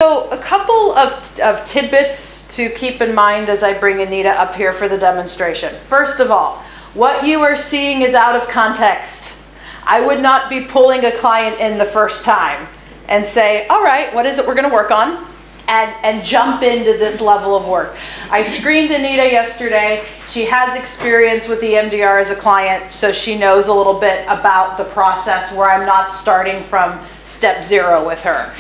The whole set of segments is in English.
So a couple of tidbits to keep in mind as I bring Anita up here for the demonstration. First of all, what you are seeing is out of context. I would not be pulling a client in the first time and say, all right, what is it we're going to work on? And jump into this level of work. I screened Anita yesterday. She has experience with EMDR as a client, so she knows a little bit about the process where I'm not starting from step 0 with her.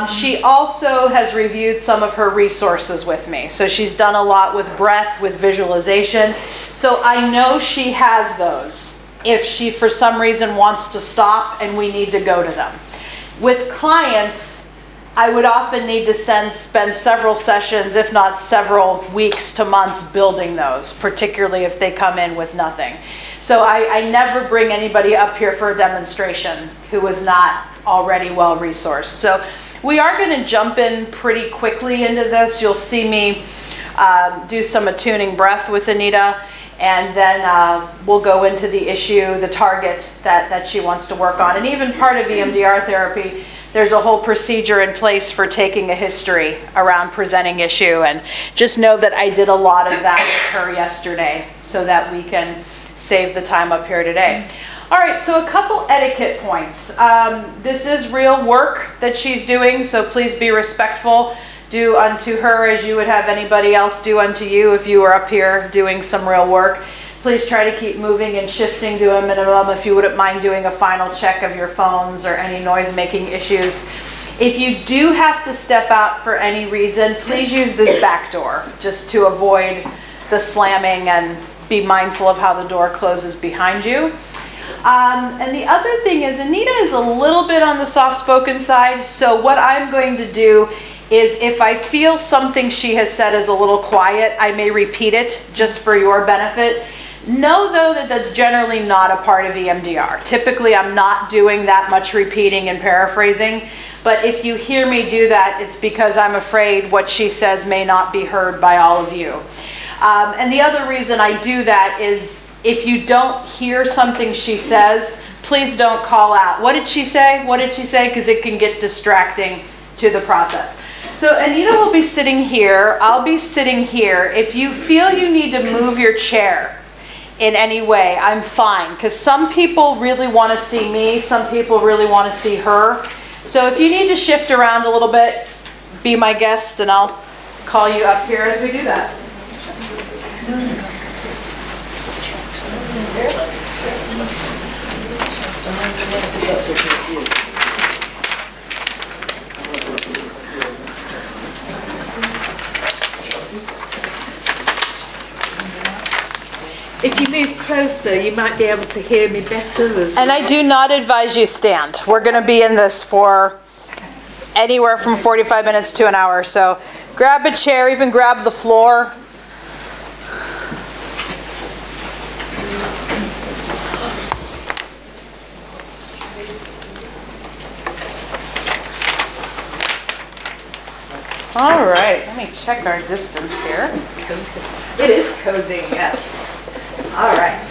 She also has reviewed some of her resources with me. So she's done a lot with breath, with visualization. So I know she has those if she for some reason wants to stop and we need to go to them. With clients, I would often need to spend several sessions, if not several weeks to months, building those, particularly if they come in with nothing. So I never bring anybody up here for a demonstration who is not already well resourced. So we are going to jump in pretty quickly into this. You'll see me do some attuning breath with Anita, and then we'll go into the issue, the target that she wants to work on. And even part of EMDR therapy, there's a whole procedure in place for taking a history around presenting issue, and just know that I did a lot of that with her yesterday so that we can save the time up here today. All right, so a couple etiquette points. This is real work that she's doing, so please be respectful. Do unto her as you would have anybody else do unto you if you were up here doing some real work. Please try to keep moving and shifting to a minimum. If you wouldn't mind doing a final check of your phones or any noise-making issues. If you do have to step out for any reason, please use this back door just to avoid the slamming and be mindful of how the door closes behind you. And the other thing is Anita is a little bit on the soft-spoken side, so what I'm going to do is if I feel something she has said is a little quiet, I may repeat it just for your benefit. Know though that that's generally not a part of EMDR. Typically I'm not doing that much repeating and paraphrasing, but if you hear me do that, it's because I'm afraid what she says may not be heard by all of you. And the other reason I do that is if you don't hear something she says, please don't call out. What did she say? What did she say? Because it can get distracting to the process. So Anita will be sitting here. I'll be sitting here. If you feel you need to move your chair in any way, I'm fine. Because some people really want to see me. Some people really want to see her. So if you need to shift around a little bit, be my guest and I'll call you up here as we do that. If you move closer, you might be able to hear me better as well. And I do not advise you stand. We're going to be in this for anywhere from 45 minutes to an hour. So grab a chair, even grab the floor. All right, let me check our distance here. It's cozy. It is cozy, yes. All right.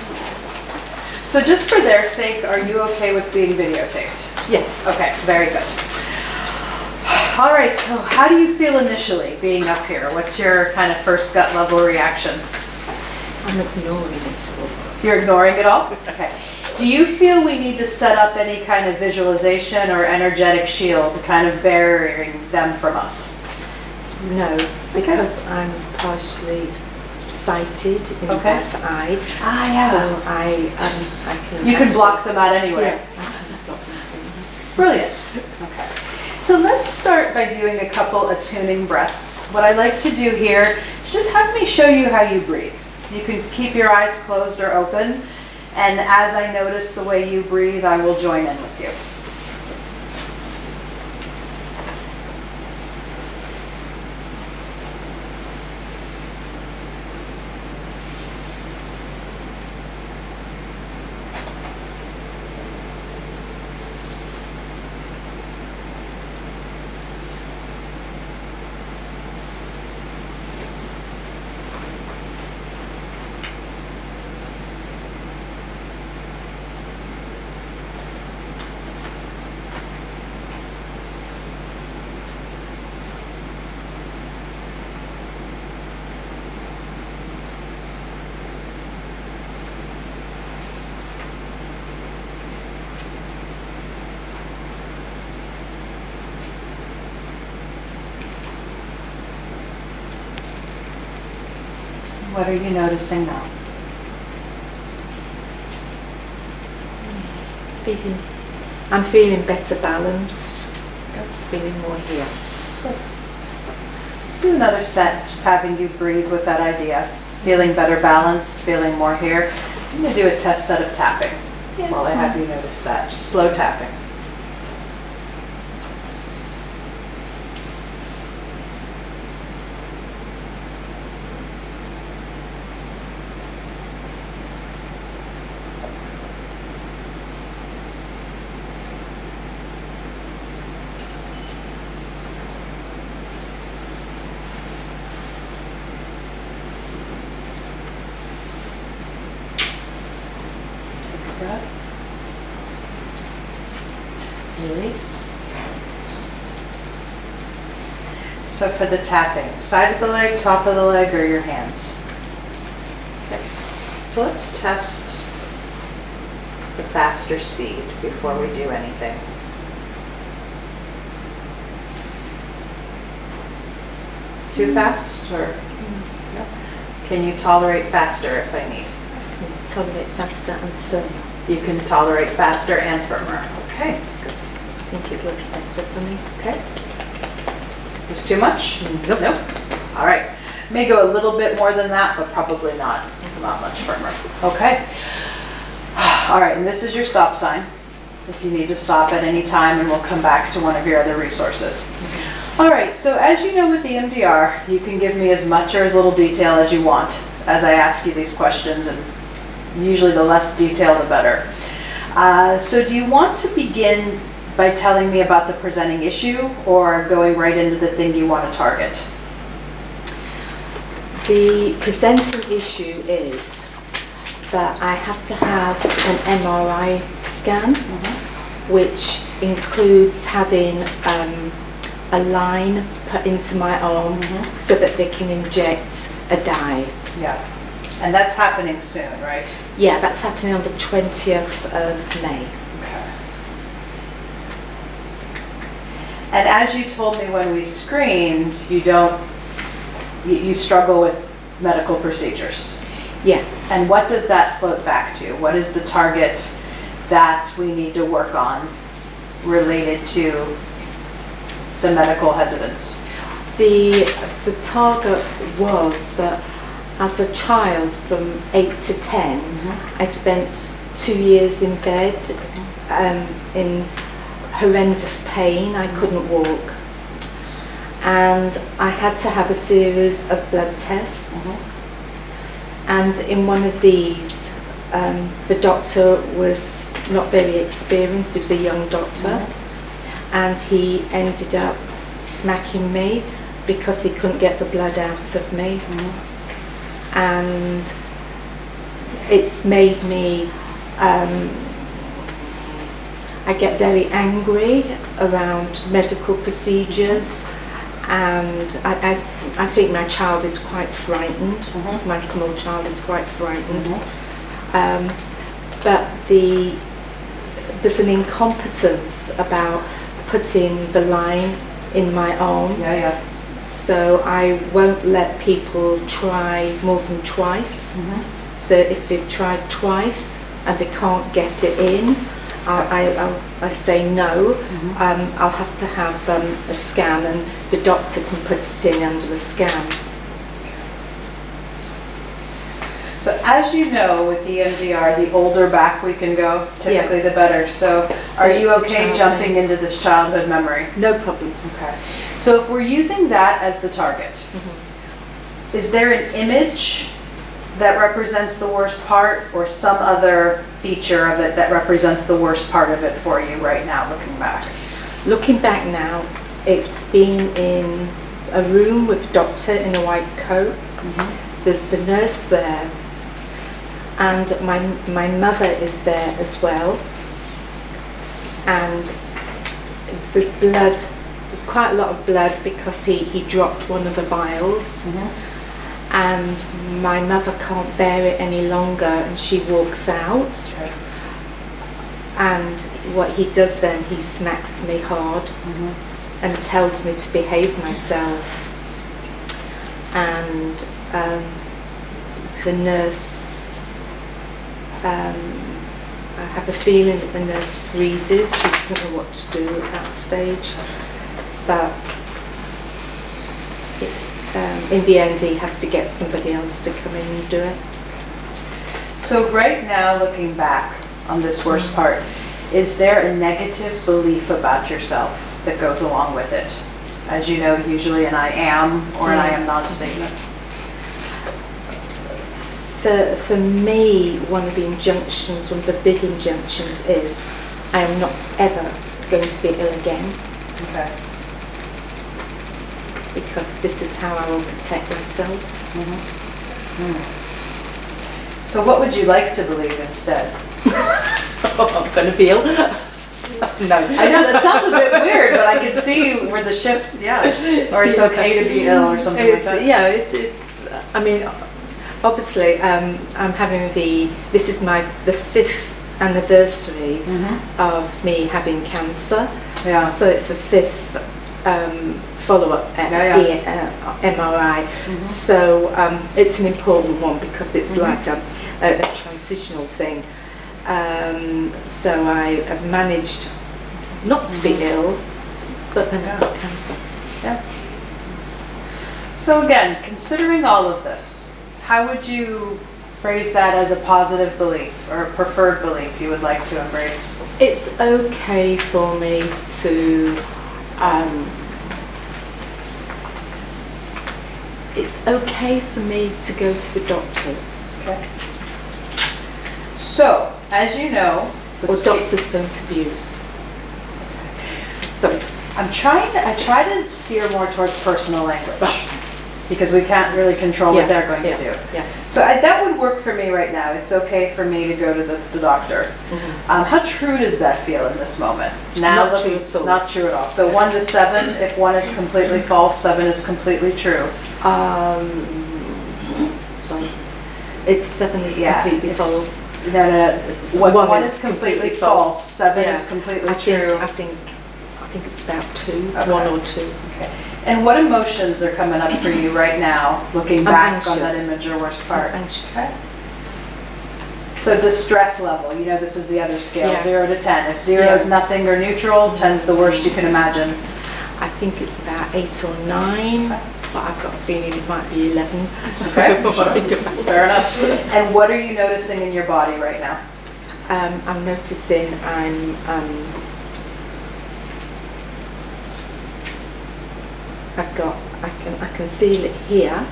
So just for their sake, are you okay with being videotaped? Yes. Okay, very good. All right, so how do you feel initially being up here? What's your kind of first gut level reaction? I'm ignoring it all. You're ignoring it all? Okay. Do you feel we need to set up any kind of visualization or energetic shield kind of barriering them from us? No, because I'm partially sighted in that eye. Yeah. So I can... You can block them out anyway. Yeah, I can block them. Brilliant. Okay. So let's start by doing a couple attuning breaths. What I like to do here is just have me show you how you breathe. You can keep your eyes closed or open, and as I notice the way you breathe, I will join in with you. What are you noticing now? I'm feeling better balanced. Feeling more here. Good. Let's do another set, just having you breathe with that idea. Feeling better balanced, feeling more here. I'm going to do a test set of tapping while I have you notice that. Just slow tapping. Breath. Release. So for the tapping, side of the leg, top of the leg, or your hands? Okay. So let's test the faster speed before we do anything. Too fast, or no? Can you tolerate faster if I need? Tolerate faster and firmer. You can tolerate faster and firmer. Okay. Because I think it works better for me. Okay. Is this too much? Nope. Nope. All right. May go a little bit more than that, but probably not much firmer. Okay. All right, and this is your stop sign. If you need to stop at any time, and we'll come back to one of your other resources. All right, so as you know with EMDR, you can give me as much or as little detail as you want as I ask you these questions, and usually the less detail, the better. So do you want to begin by telling me about the presenting issue, or going right into the thing you want to target? The presenting issue is that I have to have an MRI scan, which includes having a line put into my arm so that they can inject a dye. Yeah. And that's happening soon, right? Yeah, that's happening on the 20th of May. Okay. And as you told me when we screened, you struggle with medical procedures. Yeah. And what does that float back to? What is the target that we need to work on related to the medical hesitance? The target was that as a child from 8 to 10, I spent 2 years in bed in horrendous pain. I couldn't walk. And I had to have a series of blood tests. And in one of these, the doctor was not very experienced. He was a young doctor. And he ended up smacking me because he couldn't get the blood out of me. And it's made me, I get very angry around medical procedures, and I think my child is quite frightened. My small child is quite frightened. But there's an incompetence about putting the line in my arm. So I won't let people try more than twice. So if they've tried twice and they can't get it in, I say no. I'll have to have a scan, and the doctor can put it in under the scan. So as you know, with EMDR, the older back we can go, typically the better. So are you okay jumping into this childhood memory? No problem. Okay. So if we're using that as the target, is there an image that represents the worst part, or some other feature of it that represents the worst part of it for you right now, looking back? Looking back now, it's been in a room with a doctor in a white coat. There's the nurse there, and my mother is there as well. And there's blood. There's quite a lot of blood because he dropped one of the vials. And my mother can't bear it any longer, and she walks out. And what he does then, he smacks me hard and tells me to behave myself. And if a nurse, I have a feeling that the nurse freezes, she doesn't know what to do at that stage, but in the end he has to get somebody else to come in and do it. So right now, looking back on this worst part, is there a negative belief about yourself that goes along with it? As you know, usually an I am or an I am not statement. For me, one of the injunctions, one of the big injunctions is, I am not ever going to be ill again. Okay. Because this is how I will protect myself. So what would you like to believe instead? I'm going to be ill. No. I know, that sounds a bit weird, but I can see where the shift, or it's okay to be ill or something like that. Yeah, it's I mean, obviously, I'm having this is the 5th anniversary of me having cancer. Yeah. So it's the 5th follow-up MRI. So it's an important one because it's like a transitional thing. So I have managed not to be ill, but then I've got cancer. Yeah. So again, considering all of this, how would you phrase that as a positive belief or a preferred belief you would like to embrace? It's okay for me to it's okay for me to go to the doctors. Okay. So, as you know, or doctors don't abuse. So I try to steer more towards personal language because we can't really control what they're going to do. Yeah. So that would work for me right now. It's okay for me to go to the doctor. How true does that feel in this moment? Now, not true at all. Not true at all. So 1 to 7, if 1 is completely false, 7 is completely true. Sorry. If 7 is completely false. No. 1 is completely false. 7 is completely true. I think it's about 2, 1 or 2. Okay. And what emotions are coming up for you right now, looking back on that image or worst part? I'm anxious. Okay. So distress level, you know this is the other scale, 0 to 10. If 0 is nothing or neutral, 10 is the worst you can imagine. I think it's about 8 or 9, but I've got a feeling it might be 11. Okay, fair enough. And what are you noticing in your body right now? I'm noticing I can feel it here,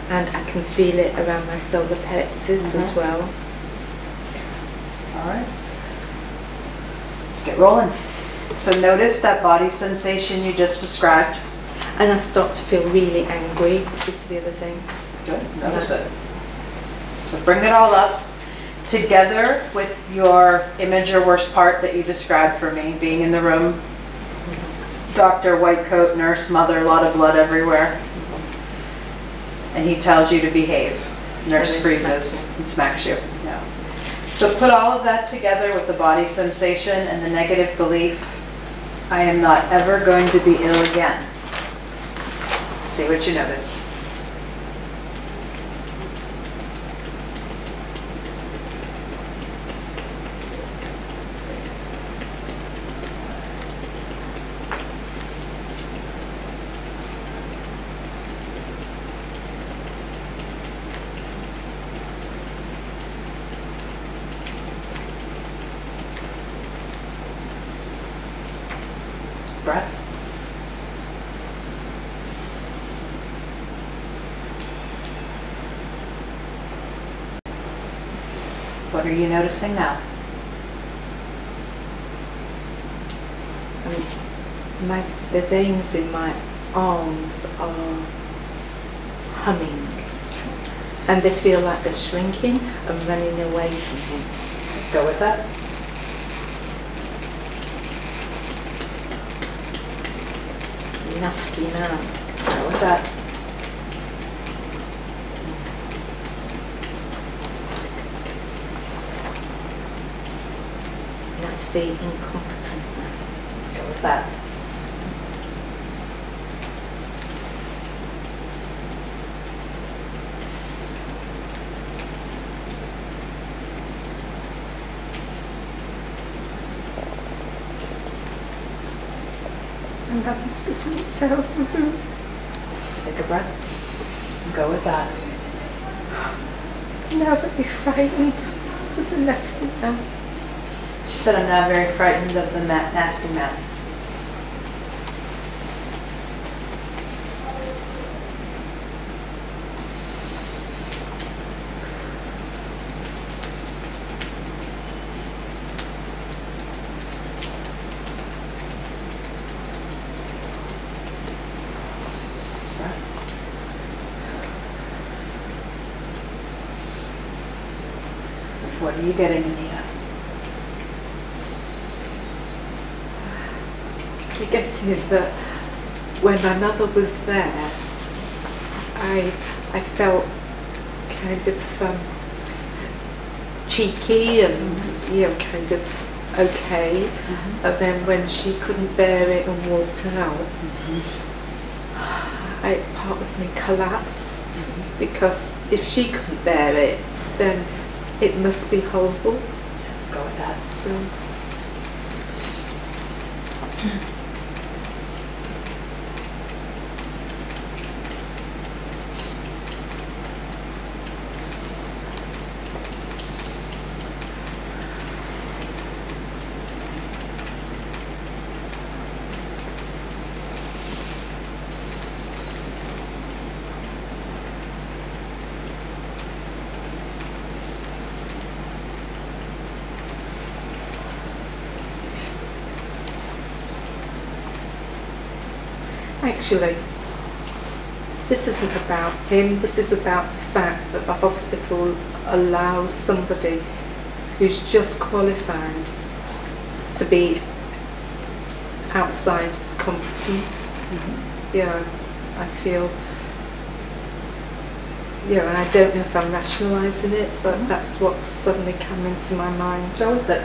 and I can feel it around my solar plexus as well. All right, let's get rolling. So notice that body sensation you just described. And I start to feel really angry. This is the other thing. Good, notice it. So bring it all up together with your image or worst part that you described for me, being in the room. Doctor, white coat, nurse, mother, a lot of blood everywhere. And he tells you to behave. Nurse freezes and smacks you. Yeah. So put all of that together with the body sensation and the negative belief, I am not ever going to be ill again. See what you notice. Breath. What are you noticing now? The veins in my arms are humming, and they feel like they're shrinking and running away from him. Go with that. Nasty man. Go with that. Nasty, incompetent man. Go with that. man's just walked out of the room. Take a breath. Go with that. Now very frightened of the nasty man. She said, I'm now very frightened of the nasty man. What are you getting, Anita? I guess that when my mother was there, I felt kind of cheeky and kind of okay. And then when she couldn't bear it and walked out, part of me collapsed, because if she couldn't bear it, then it must be horrible. Go with that. So. Actually, this isn't about him, this is about the fact that the hospital allows somebody who's just qualified to be outside his competence. Yeah, I feel, and I don't know if I'm rationalising it, but that's what's suddenly come into my mind. Go with it.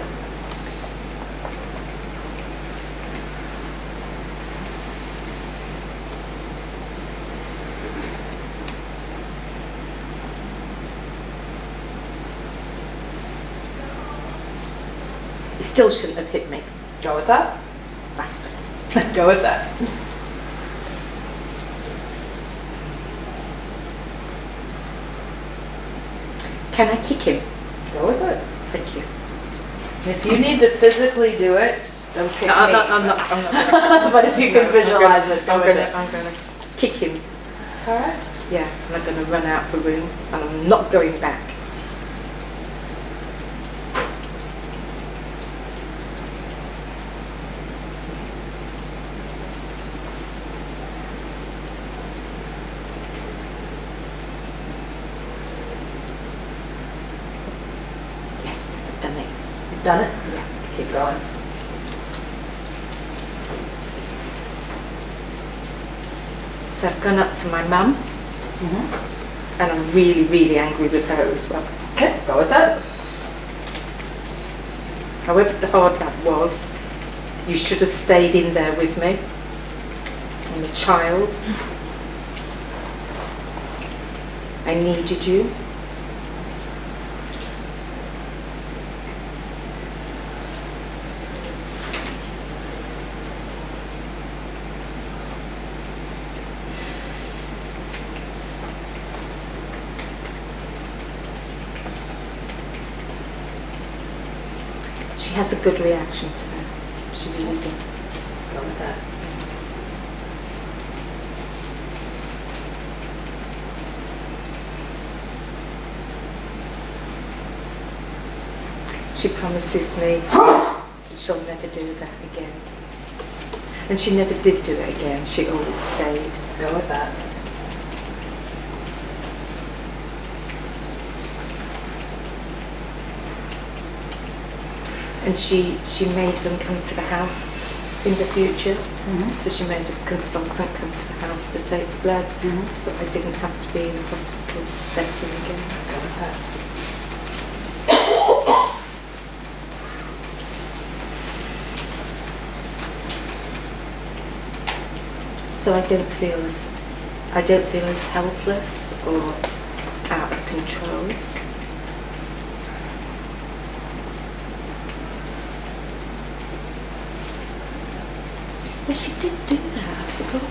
He still shouldn't have hit me. Go with that. Bastard. Go with that. Can I kick him? Go with it. Thank you. If you need to physically do it, just don't kick me. I'm not But if you can visualize it, go with it. I'm going to kick him. Alright. Yeah, and I'm going to run out of the room, and I'm not going back. Yes, I've done it. You've done it? Yeah. Keep going. So I've gone up to my mum, and I'm really, really angry with her as well. Okay, go with that. However hard that was, you should have stayed in there with me. I'm a child. I needed you. She has a good reaction to her. She really does. Go with that. She promises me she'll never do that again. And she never did do it again. She always stayed. Go with that. And she made them come to the house in the future. So she made a consultant come to the house to take the blood. So I didn't have to be in a hospital setting again. Go with that. So I don't feel as helpless or out of control. Well, she did do that, I forgot.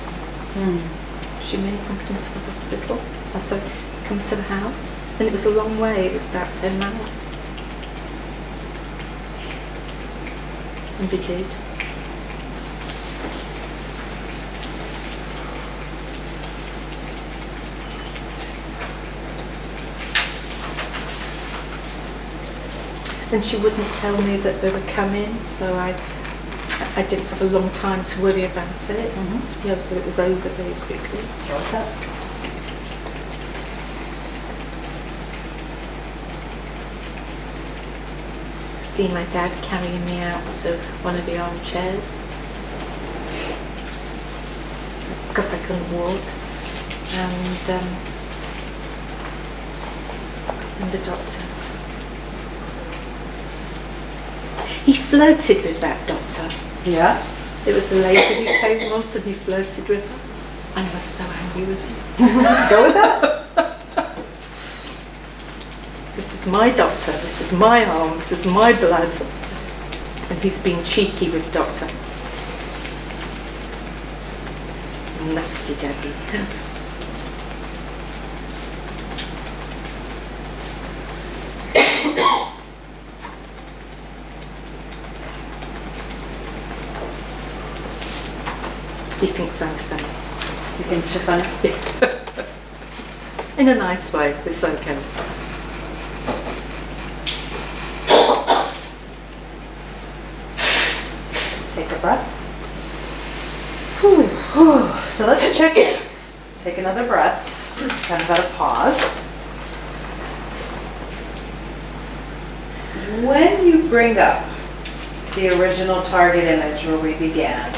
She made them come to the hospital. Oh, sorry, come to the house. And it was a long way, it was about 10 miles. And we did. And she wouldn't tell me that they were coming, so I didn't have a long time to worry about it. Yeah, so it was over very quickly. See my dad carrying me out to one of the armchairs because I couldn't walk, and the doctor. He flirted with that doctor. Yeah? It was a lady who came once and he flirted with her. And I was so angry with him. Go with that? This is my doctor, this is my arm, this is my blood. And he's being cheeky with doctor. Nasty daddy. He thinks I'm funny. You think you're funny? In a nice way, it's okay. Take a breath. Whew. So let's check it. Take another breath. Kind of at a pause. When you bring up the original target image where we began,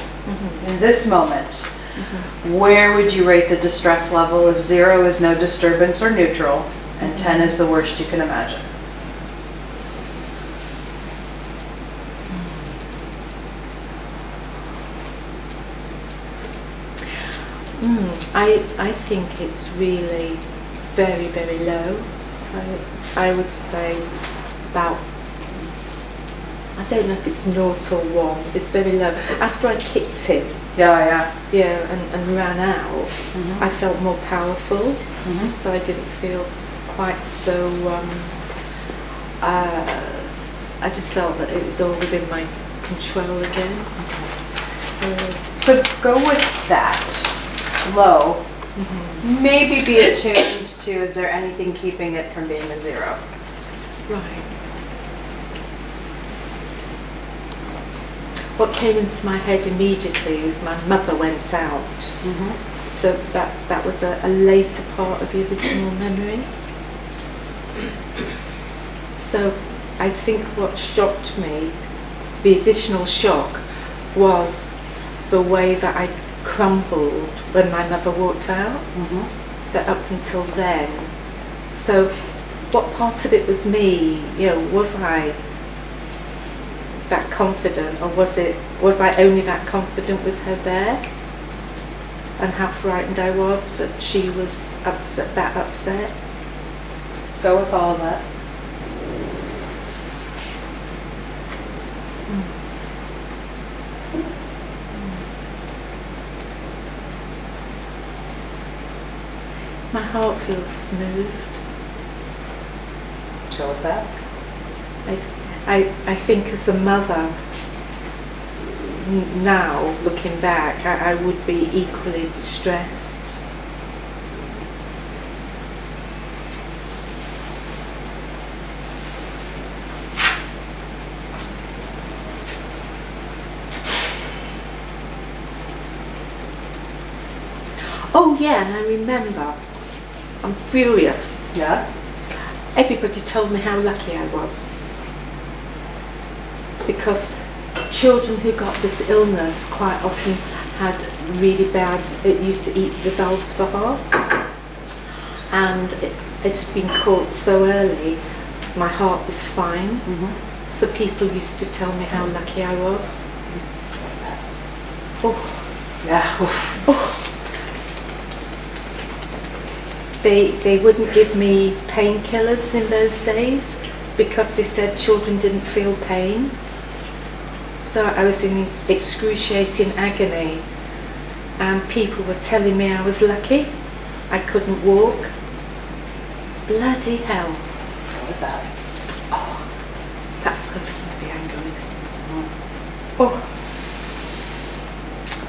in this moment, where would you rate the distress level if 0 is no disturbance or neutral and 10 is the worst you can imagine? I think it's really very, very low. I would say about, I don't know if it's 0 or 1, it's very low. After I kicked him, Yeah, and ran out, I felt more powerful, so I didn't feel quite so, I just felt that it was all within my control again. So go with that. It's low. Maybe be attuned to, is there anything keeping it from being a 0? Right. What came into my head immediately is my mother went out. So that was a later part of the original memory. So I think what shocked me, the additional shock, was the way that I crumbled when my mother walked out. That up until then. So what part of it was me? Was I that confident, or was I only that confident with her there? And how frightened I was that she was upset. Let's go with all of that. My heart feels smooth. Go with that. I think as a mother, now looking back, I would be equally distressed. Oh yeah, and I remember, I'm furious. Yeah? Everybody told me how lucky I was. Because children who got this illness quite often had really bad, it used to eat the valves for heart. And it's been caught so early, my heart was fine. So people used to tell me how lucky I was. Oh. Yeah. Oof. Oh. They wouldn't give me painkillers in those days because they said children didn't feel pain. So I was in excruciating agony, and people were telling me I was lucky. I couldn't walk. Bloody hell. Oh, that's where the smoothie angle is. Oh.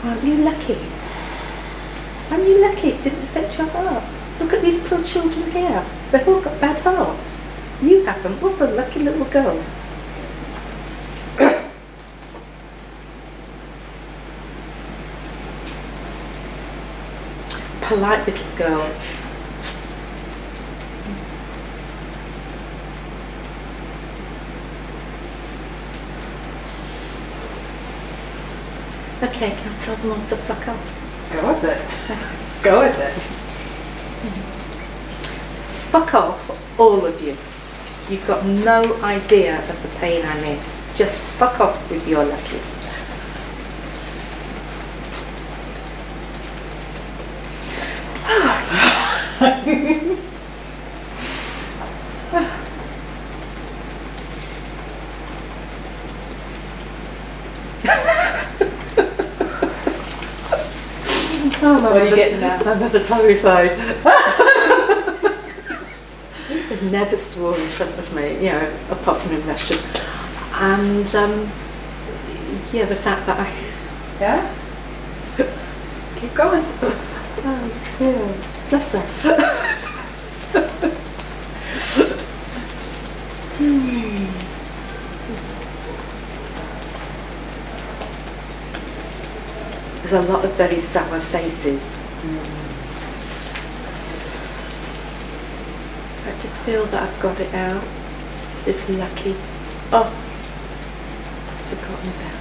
Aren't you lucky? Aren't you lucky it didn't affect your heart? Look at these poor children here. They've all got bad hearts. You haven't. What's a lucky little girl? Polite little girl. Okay, can I tell them all to fuck off? Go with it. Go with it. Fuck off, all of you. You've got no idea of the pain I'm in. Just fuck off if you're lucky. Oh, what are you getting at? My mother's horrified. They've never swore in front of me, you know, apart from in Russian. And, yeah, the fact that I... Yeah? Keep going. Oh, dear. Bless her. There's a lot of very sour faces. I just feel that I've got it out. It's lucky. Oh, I've forgotten about it.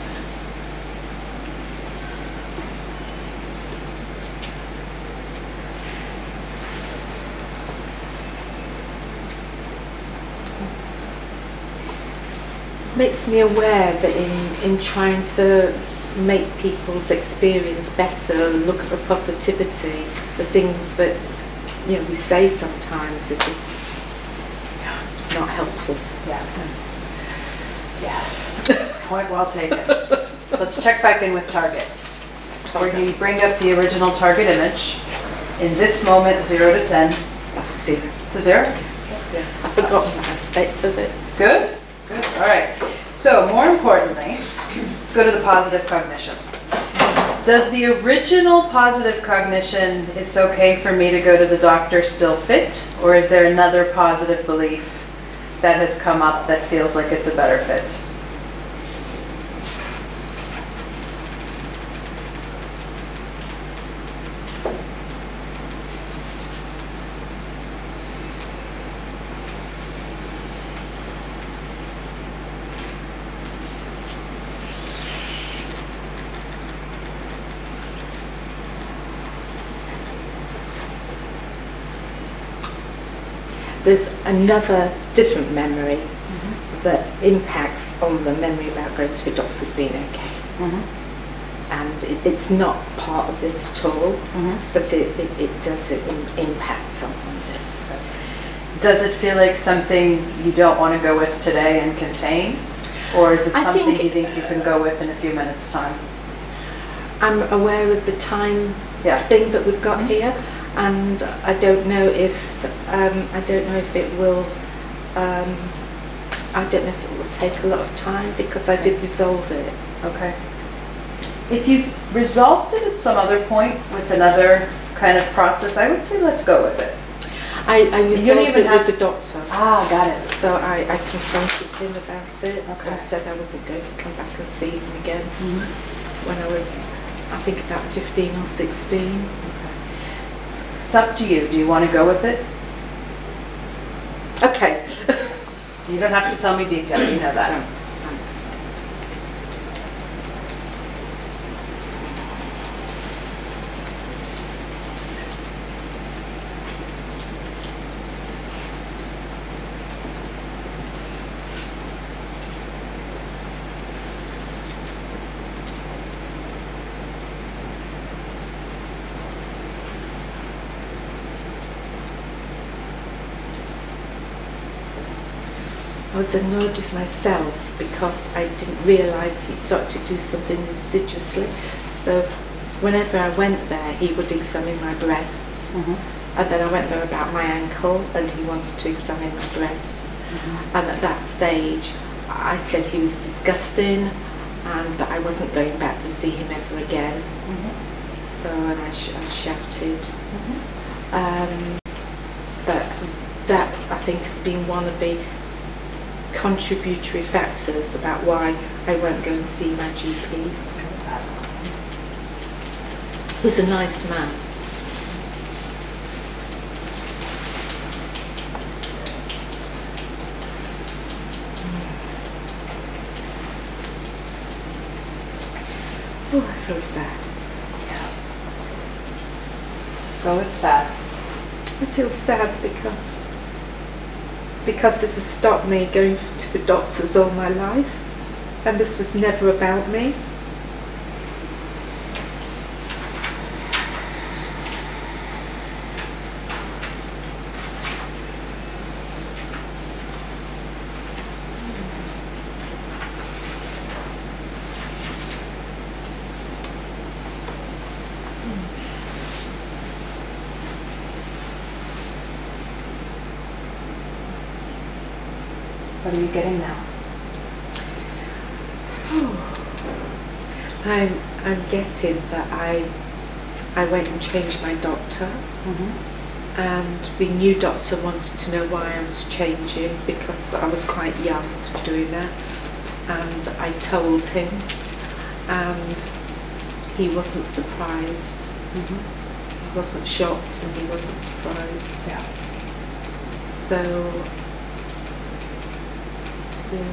Makes me aware that in trying to make people's experience better, look at the positivity, the things that, you know, we say sometimes are just not helpful. Yeah. Yes. Point well taken. Let's check back in with target. Where you bring up the original target image. In this moment, 0 to 10. 0. To 0? Yeah. I've forgotten that aspect of it. Good? Good. All right. So, more importantly, let's go to the positive cognition. Does the original positive cognition, it's okay for me to go to the doctor, still fit? Or is there another positive belief that has come up that feels like it's a better fit? There's another different memory that impacts on the memory about going to the doctors being okay. And it's not part of this at all, but it does impact on this. Does it feel like something you don't want to go with today and contain? Or is it something you think you can go with in a few minutes' time? I'm aware of the time thing that we've got here. And I don't know if it will. I don't know if it will take a lot of time because I did resolve it. Okay. If you've resolved it at some other point with another kind of process, I would say let's go with it. I resolved it with the doctor. Ah, got it. So I confronted him about it Okay. and said I wasn't going to come back and see him again when I was, I think, about 15 or 16. It's up to you. Do you want to go with it? Okay. You don't have to tell me detail. You know that. I was annoyed with myself because I didn't realise he started to do something insidiously. So whenever I went there, he would examine my breasts. And then I went there about my ankle and he wanted to examine my breasts. And at that stage, I said he was disgusting and that I wasn't going back to see him ever again. So, and I shouted. But that, I think, has been one of the contributory factors about why I won't go and see my GP. Who's a nice man. Oh, I feel sad. Yeah. Go with sad. I feel sad because this has stopped me going to the doctors all my life, and this was never about me. What are you getting now? I'm guessing that I went and changed my doctor, and the new doctor wanted to know why I was changing because I was quite young to be doing that, and I told him, and he wasn't surprised. He wasn't shocked and he wasn't surprised. Yeah. So. Yeah.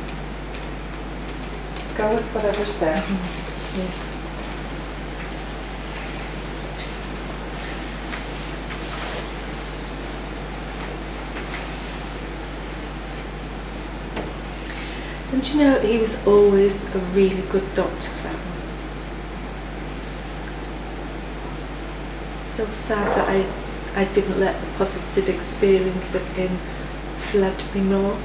Go with whatever's there. Yeah. And you know, he was always a really good doctor for me. I feel sad that I didn't let the positive experience of him flood me more.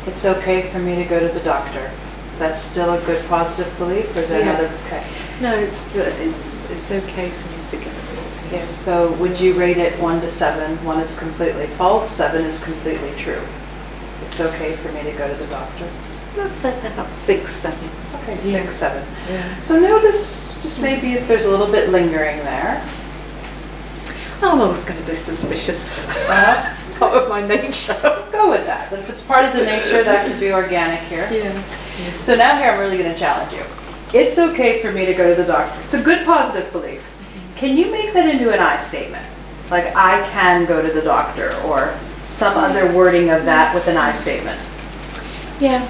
It's okay for me to go to the doctor. Is that still a good positive belief, or is there another? Okay. No, it's okay for me to go. Yeah. So would you rate it 1 to 7? 1 is completely false, 7 is completely true. It's okay for me to go to the doctor. I'd say perhaps 6, 7. Okay, Yeah. 6, 7. Yeah. So notice just maybe if there's a little bit lingering there. I'm always going to be suspicious. It's part of my nature. Go with that. If it's part of the nature, that could be organic here. Yeah. So now here I'm really going to challenge you. It's okay for me to go to the doctor. It's a good positive belief. Can you make that into an I statement? Like, I can go to the doctor, or some other wording of that with an I statement. Yeah.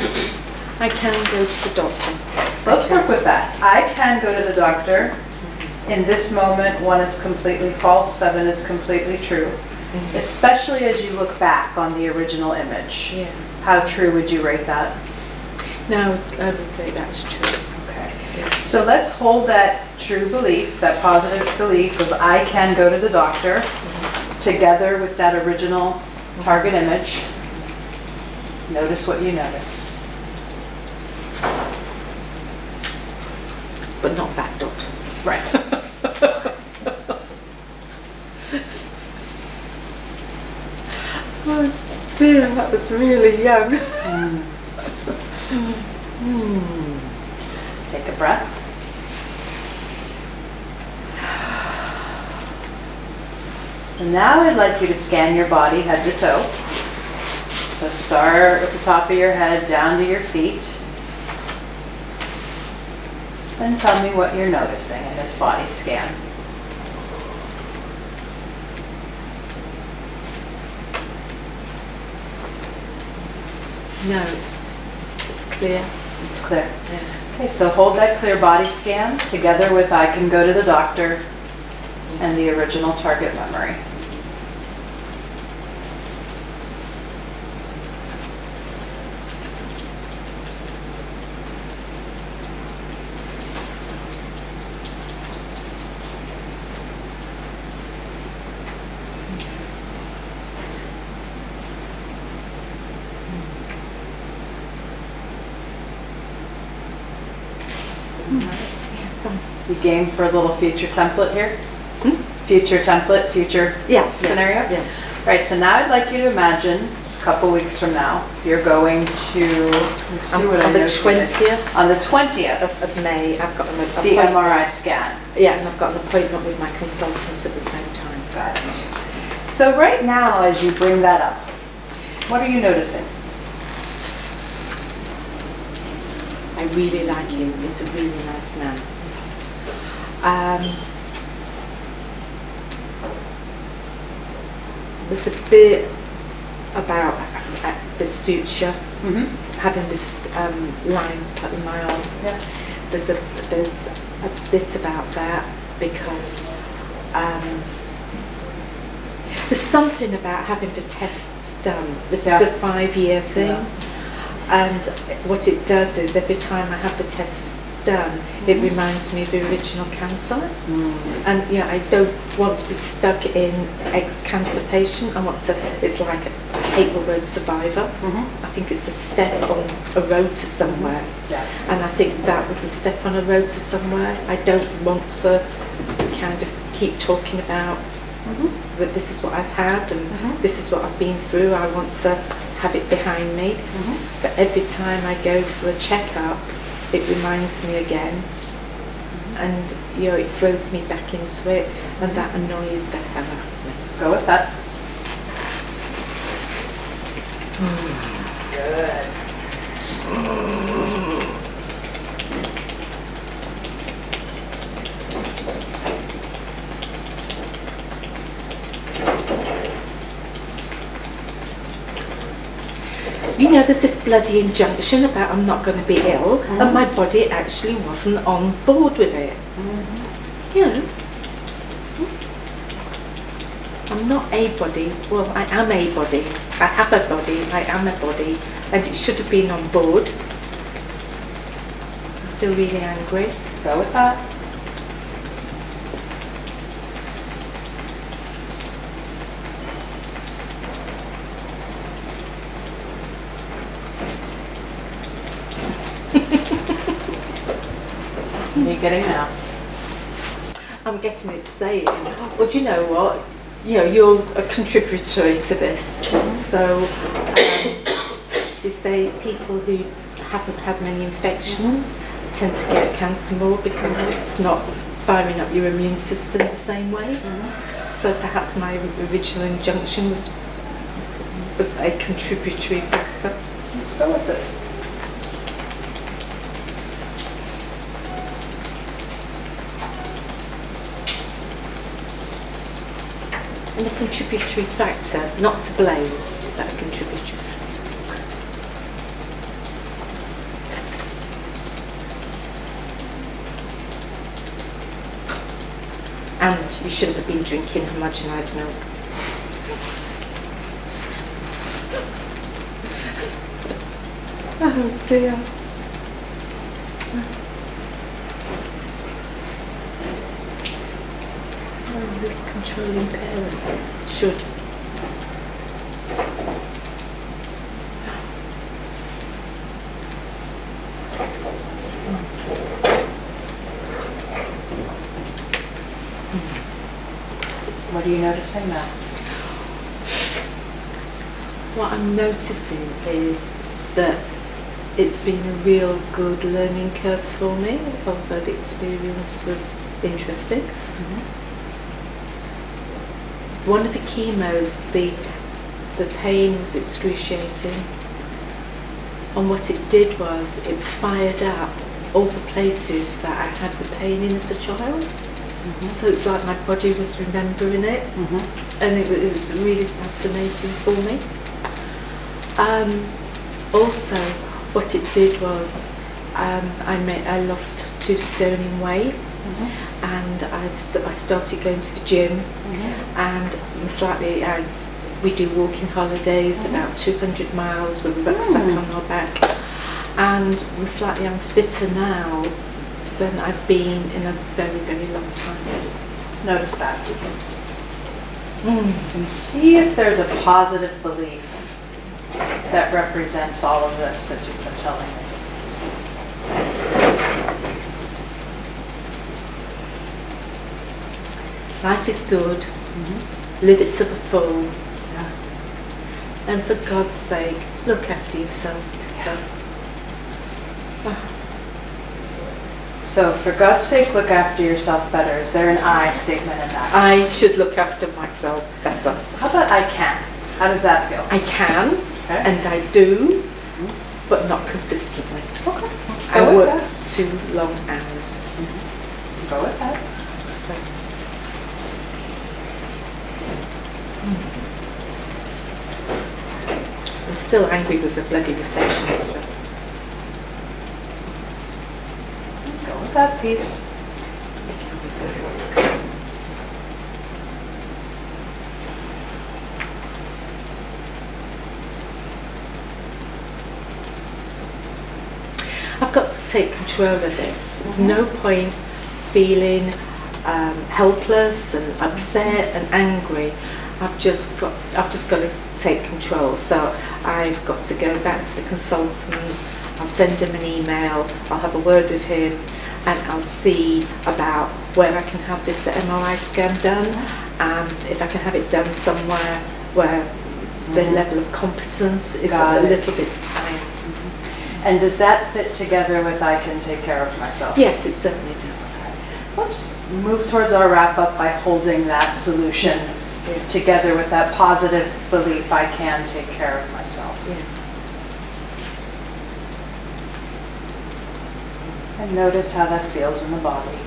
I can go to the doctor. So let's work with that. I can go to the doctor. In this moment, 1 is completely false, 7 is completely true. Especially as you look back on the original image. Yeah. How true would you rate that? No, I would say that's true. Okay. So let's hold that true belief, that positive belief of I can go to the doctor, together with that original target image. Notice what you notice. But not that doctor. Right. Oh dear, that was really young. Take a breath. So now I'd like you to scan your body head to toe. So start at the top of your head, down to your feet. And tell me what you're noticing in this body scan. No, it's clear. It's clear. Yeah. Okay, so hold that clear body scan together with I can go to the doctor and the original target memory. Yeah, fine. You game for a little future template here? Future template, future scenario? Yeah. Right, so now I'd like you to imagine, it's a couple weeks from now, you're going to, let's see what On I the noted. 20th On the 20th of May, I've got an the appointment. MRI scan. Yeah, and I've got an appointment with my consultant at the same time. Got it. So right now, as you bring that up, what are you noticing? I really like him. He's a really nice man. There's a bit about this future, having this line put in my arm. Yeah. There's a bit about that because there's something about having the tests done. This is a 5-year thing. Yeah. And what it does is every time I have the tests done, it reminds me of the original cancer. And I don't want to be stuck in ex-cancer patient. I want to, it's like, I hate the word survivor. I think it's a step on a road to somewhere. And I think that was a step on a road to somewhere. I don't want to kind of keep talking about that this is what I've had and this is what I've been through. I want to have it behind me. But every time I go for a checkup, it reminds me again, and it throws me back into it, and that annoys the hell out of me. Go with that. Good. There's this bloody injunction about I'm not going to be ill, and my body actually wasn't on board with it. I'm not a body. Well, I am a body. I have a body. I am a body, and it should have been on board. I feel really angry. Go with that. What are you getting now? I'm getting it saying, well, do you know what? You're a contributory to this. So they say people who haven't had many infections tend to get cancer more because it's not firing up your immune system the same way. So perhaps my original injunction was a contributory factor. Let's go with it. And a contributory factor, not to blame, but a contributory factor. And you shouldn't have been drinking homogenised milk. Oh dear. Controlling parent should. What are you noticing now? What I'm noticing is that it's been a real good learning curve for me, although the experience was interesting. One of the chemos, the pain was excruciating, and what it did was it fired up all the places that I had the pain in as a child. So it's like my body was remembering it, and it was really fascinating for me. Also, what it did was I lost 2 stone in weight. And I started going to the gym, and slightly we do walking holidays, about 200 miles with a rucksack on our back, and I'm fitter now than I've been in a very, very long time. Notice that. And see if there's a positive belief that represents all of this that you've been telling me. Life is good. Live it to the full. Yeah. And for God's sake, look after yourself better. So, for God's sake, look after yourself better. Is there an I statement in that? I should look after myself better. How about I can? How does that feel? I can, Okay. and I do, but not consistently. Okay. Let's I go with work that. too long hours. Go with that. So. I'm still angry with the bloody recessions. Let's go with that piece. I've got to take control of this. There's no point feeling helpless and upset and angry. I've just got to take control. So I've got to go back to the consultant. I'll send him an email. I'll have a word with him, and I'll see about where I can have this MRI scan done, and if I can have it done somewhere where the level of competence is a little bit higher. And does that fit together with I can take care of myself? Yes, it certainly does. Let's move towards our wrap up by holding that solution together with that positive belief I can take care of myself. Yeah. And notice how that feels in the body.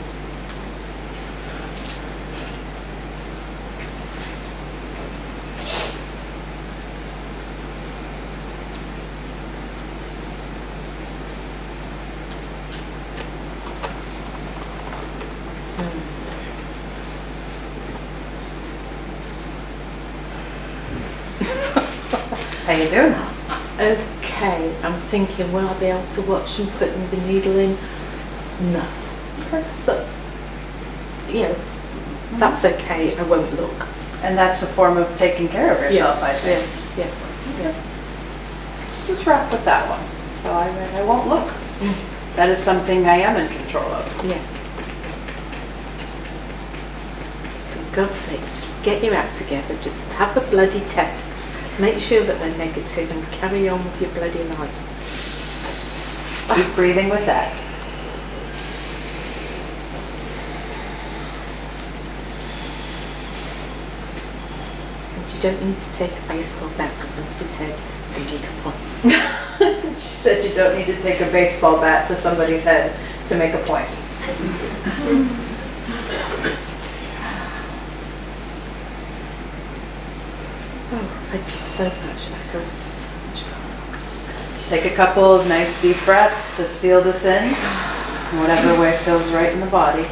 How you doing? Okay, I'm thinking, will I be able to watch them putting the needle in? No. But, you know, that's okay, I won't look. And that's a form of taking care of yourself, I think. Yeah. Let's just wrap with that one. So I won't look. That is something I am in control of. Yeah. For God's sake, just get your act together, just have the bloody tests. Make sure that they're negative and carry on with your bloody life. Keep breathing with that. And you don't need to take a baseball bat to somebody's head to make a point. She said you don't need to take a baseball bat to somebody's head to make a point. Oh, thank you so much. I feel so much better. Let's take a couple of nice deep breaths to seal this in, whatever way feels right in the body.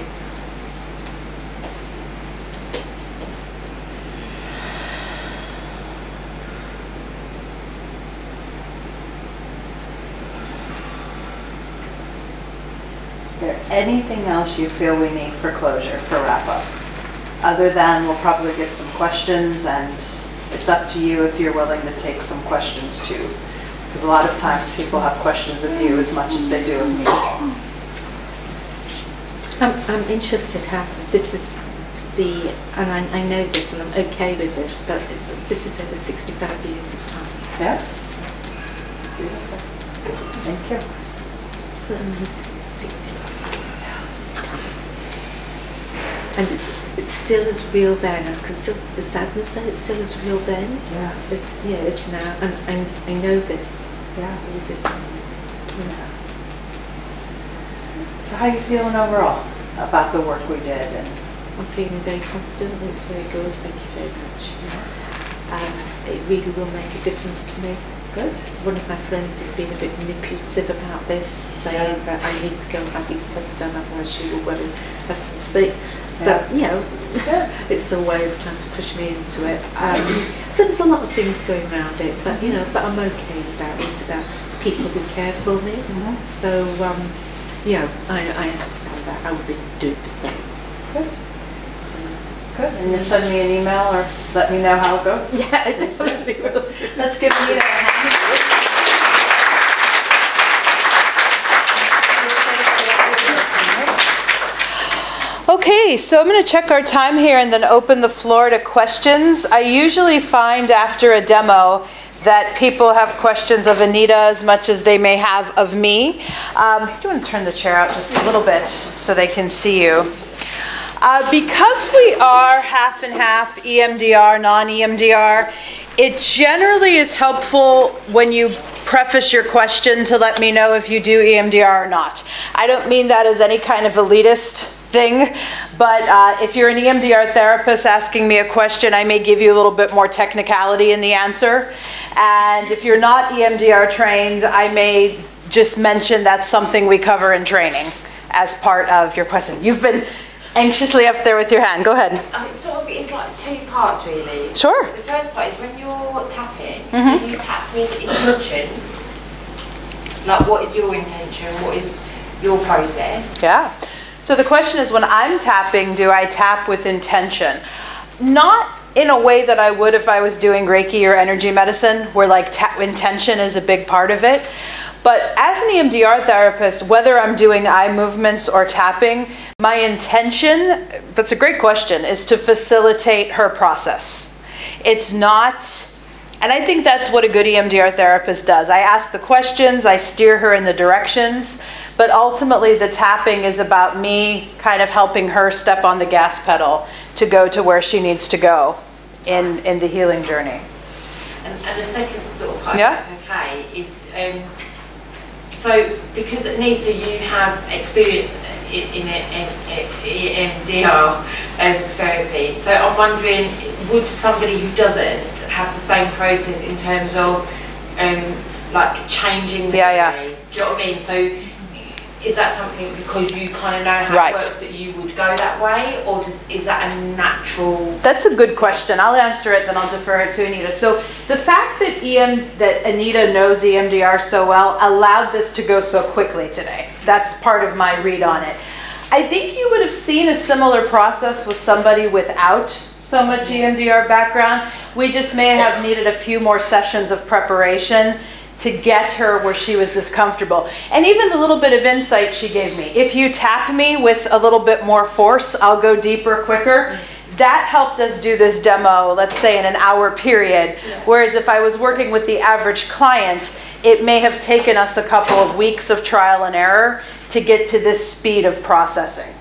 Is there anything else you feel we need for closure, for wrap up? Other than we'll probably get some questions, and it's up to you if you're willing to take some questions too. Because a lot of times people have questions of you as much as they do of me. I'm interested how this is and I know this and I'm okay with this, but this is over 65 years of time. Yeah? It's beautiful. Thank you. It's amazing, 65 years of time. And it's still as real then. I can still, the sadness there, it's still as real then. Yeah. It's now. And I know this. Yeah. All this. Yeah. So how are you feeling overall about the work we did? And I'm feeling very confident. I think it's very good. Thank you very much. It really will make a difference to me. Good. One of my friends has been a bit manipulative about this, saying that I need to go and have these tests done, otherwise she will worry less than sick. So, you know, it's a way of trying to push me into it. So there's a lot of things going around it, but you know, but I'm okay about it. It's about people who care for me. So, you know, I understand that. I would be doing the same. Good. So, Good. And you'll send me an email or let me know how it goes? yeah, it's definitely will. Let's give Anita a hand. Okay. Okay, so I'm going to check our time here and then open the floor to questions. I usually find after a demo that people have questions of Anita as much as they may have of me. Do you want to turn the chair out just a little bit so they can see you? Because we are half and half EMDR, non-EMDR, it generally is helpful when you preface your question to let me know if you do EMDR or not. I don't mean that as any kind of elitist thing, but if you're an EMDR therapist asking me a question, I may give you a little bit more technicality in the answer. And if you're not EMDR trained, I may just mention that's something we cover in training as part of your question. You've been anxiously up there with your hand. Go ahead. It's like two parts really. Sure. The first part is when you're tapping, do you tap with intention? Like, what is your intention? What is your process? Yeah. So the question is, when I'm tapping, do I tap with intention? Not in a way that I would if I was doing Reiki or energy medicine, where like intention is a big part of it. But as an EMDR therapist, whether I'm doing eye movements or tapping, my intention, that's a great question, is to facilitate her process. It's not, and I think that's what a good EMDR therapist does. I ask the questions, I steer her in the directions, but ultimately the tapping is about me kind of helping her step on the gas pedal to go to where she needs to go in the healing journey. And the second sort of part, yeah? that's okay, is so because Anita, you have experience in EMDR therapy, so I'm wondering, would somebody who doesn't have the same process in terms of like changing the way? Do you know what I mean? So is that something because you kind of know how it works that you would go that way, or is that a natural? That's a good question. I'll answer it, then I'll defer it to Anita. So the fact that Anita knows EMDR so well allowed this to go so quickly today. That's part of my read on it. I think you would have seen a similar process with somebody without so much EMDR background. We just may have needed a few more sessions of preparation to get her where she was this comfortable. And even the little bit of insight she gave me, if you tap me with a little bit more force, I'll go deeper quicker. That helped us do this demo, let's say in an hour period. Whereas if I was working with the average client, it may have taken us a couple of weeks of trial and error to get to this speed of processing.